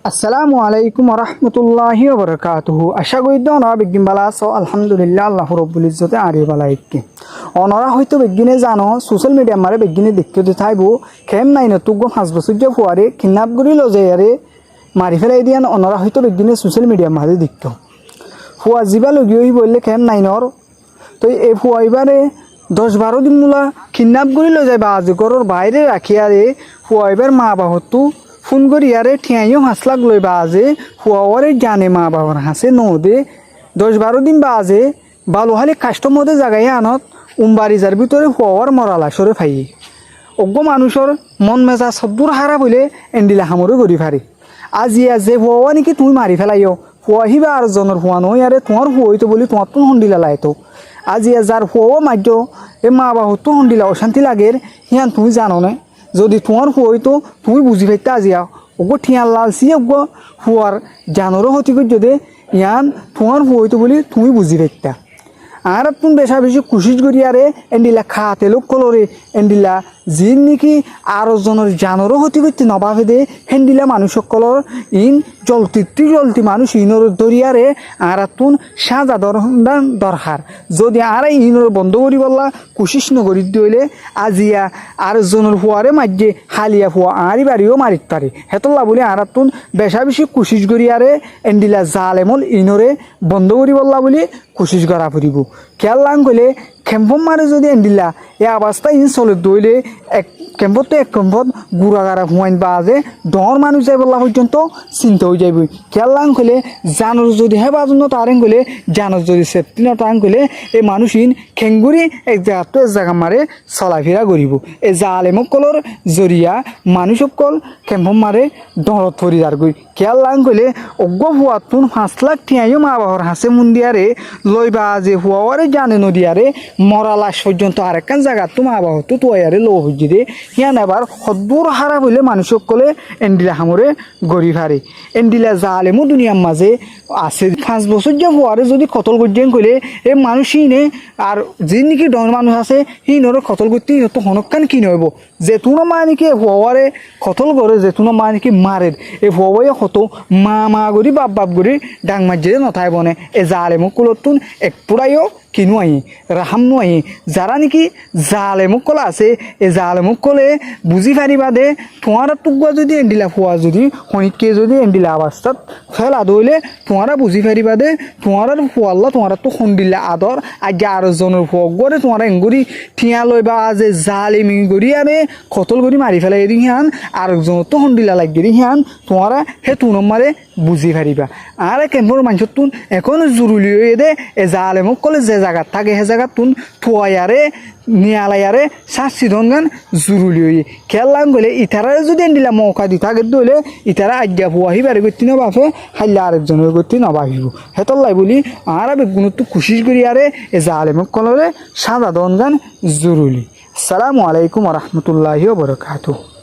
আসসালামু আলাইকুম রহমতুল্লাহি ওবরকাতুহু। আশা করি অনরা বেগিন বালা আছো। আলহামদুলিল্লাহ আল্লাহ রব্বুল ইজ্জতে আরি বালা ইকি অনরা হয়তো বেগিনে জানো সোশ্যাল মিডিয়া মারে বেগিনে দেখতে দি থাইব খেম নাই না তুগ 5 বছর যে ফুয়ারে কিডন্যাপ করি লজাইয়ারে মারি ফেলাই দিয়ান অনরা হয়তো বেগিনে সোশ্যাল মিডিয়া মারে দেখত ফুয়া জিবা লগিয়ে বললে খেম নাইনর তো এই ফুয়া এবারে 10-12 দিন মূলা কিডন্যাপ করি লজাই বা আজি ঘরের বাইরে রাখিয়ারে ফুয়া এবার মা বাহতু ফোন করি আরে ঠিয়াইও হাসলাক লই বাজে হুয়াওয়ারে জানে মা বাবার হাসে নদে 10-12 দিন বাজে বালুহালি কাস্টমদে জাগাই আনত উমবারিজার ভিতরে হুয়াওয়ার মরালা সরে ফাই অজ্ঞ মানুষের মন মেজা সদ্দুর হারা বলে এন্ডিলা হামরে গড়ি ফারি আজি যে হুয়াওয়া নাকি তুমি মারি ফেলাইও হুয়াহিবা আর জনের হুয়া নই আরে তোমার হুয়াইতো বলি তোমার তো হন্ডিলা লাইতো আজি যার হুয়াও মার্য এ মা বাহতো হন্ডিলা অশান্তি লাগের হিয়ান তুমি জানো না যদি তোমার হইতো তুমি বুঝি পাইতে আজিয়া ওগো ঠিয়ার লালসি ওগো হুয়ার জানোরও হতি যদি ইয়ান তোমার হইতো বলি তুমি বুঝি পাইতা আর তুমি বেশা বেশি কুশিস করি আরে এন্ডিলা খাতে লোক কলরে এন্ডিলা যিন নাকি আরো জনের জানোরও হতি করতে নবাবে দে হেন্ডিলা মানুষ কলর ইন জলতি মানুষ ইনর দরিয়ারে আর তুন সাজা দরকার যদি আর ইনর বন্ধ করি বললা কুশিস নগরী দইলে আজিয়া আর জনের হুয়ারে মাঝে হালিয়া হুয়া আরি বাড়িও মারিত পারে হেতল্লা বলে আর তুন বেশা বেশি কুশিস করি আরে এন্ডিলা জালেমল ইনরে বন্ধ করি বললা বলে কুশিস করা ফুরিব খেয়াল লাং গলে খেম্পম মারে যদি এন্ডিলা এ অবস্থা ইন চলে দইলে এক কেম্পত এক কেম্পত গুড়াগাড়া হুয়াইন বাজে ডর মানুষ যাই বলা পর্যন্ত চিন্তা হয়ে যাইব খেয়াল লাং গলে জানোর যদি হেবাজন্য তারেন গলে জানোর যদি সেফটি না তারেন গলে এই মানুষ ইন খেঙ্গুরি এক জায়গা তো এক জায়গা মারে চলাফেরা করিব এই জালেমকলর জরিয়া মানুষকল কেম্পম মারে ডরত ফরি আর গই খেয়াল লাং গলে অজ্ঞ হুয়াতুন 5 লাখ টিয়াইও মা বাবার হাসে মুন্দিয়ারে লইবা যে হুয়ারে জানে নদিয়ারে মরা লাশ পর্যন্ত আরেকখান জায়গা তো মা বাবা তো তোয়ারে লো হইজি দে হিয়ান এবার সদ্দুর হারা হইলে মানুষকলে এন্ডিলা হামরে গড়ি ফারে এন্ডিলা জালেমো দুনিয়ার মাঝে আছে 5 বছর যে হুয়ারে যদি কতল গজ্জেন কইলে এই মানুষই নে আর যে নাকি ডর মানুষ আছে হি নরে কতল করতে তো হনকান কি নইব যে তুনো মা নাকি হুয়ারে কতল করে যে তুনো মা নাকি মারে এই হুয়ায় কত মা গরি বাপ গরি ডাং মাঝে নথায় বনে এ জালেমো কুলতুন এক পুরাইও কিনু আই রাহাম নুয়াই যারা নাকি জালেমকল আছে এই জালেমকলে বুঝি পারিবা দে তোমার টুকুয়া যদি এন্ডিলা ফুয়া যদি হনিকে যদি এন্ডিলা অবস্থাত ফেলা দইলে তোমারা বুঝি পারিবা দে তোমার ফুয়াল্লা তোমার তো হন্ডিলা আদর আগে আরো জনের ফুয়া গড়ে তোমার এঙ্গুরি ঠিয়া লইবা যে জালেমি গড়ি আরে কতল গড়ি মারি ফেলাই দিই হিয়ান আরেকজনের তো হন্ডিলা লাগি হিয়ান তোমারা হে তুনম মারে বুঝি পারিবা আর কেম্পর মানুষের তুন এখন জরুরি হয়ে দে এ জালেমকলে যে জায়গা থাকে সে জায়গা তুন থুয়াইয়ারে নিয়ালাইয়ারে শাস্তি ধনগান জরুরি হয়ে খেয়াল লাগ গেলে ইতারারে যদি এন্ডিলা মৌকা দি থাকে দইলে ইতারা আজ্ঞা ফুয়াহি বাড়ি করতে নবাফে হাইলে আরেকজনের করতে নবাহিব হেতল্লাই বলি আর বেগুণতো খুশিস করি আরে এ জালেমকলরে সাজা ধনগান জরুরি। আসসালামু আলাইকুম রহমতুল্লাহি ওয়া বারাকাতুহু।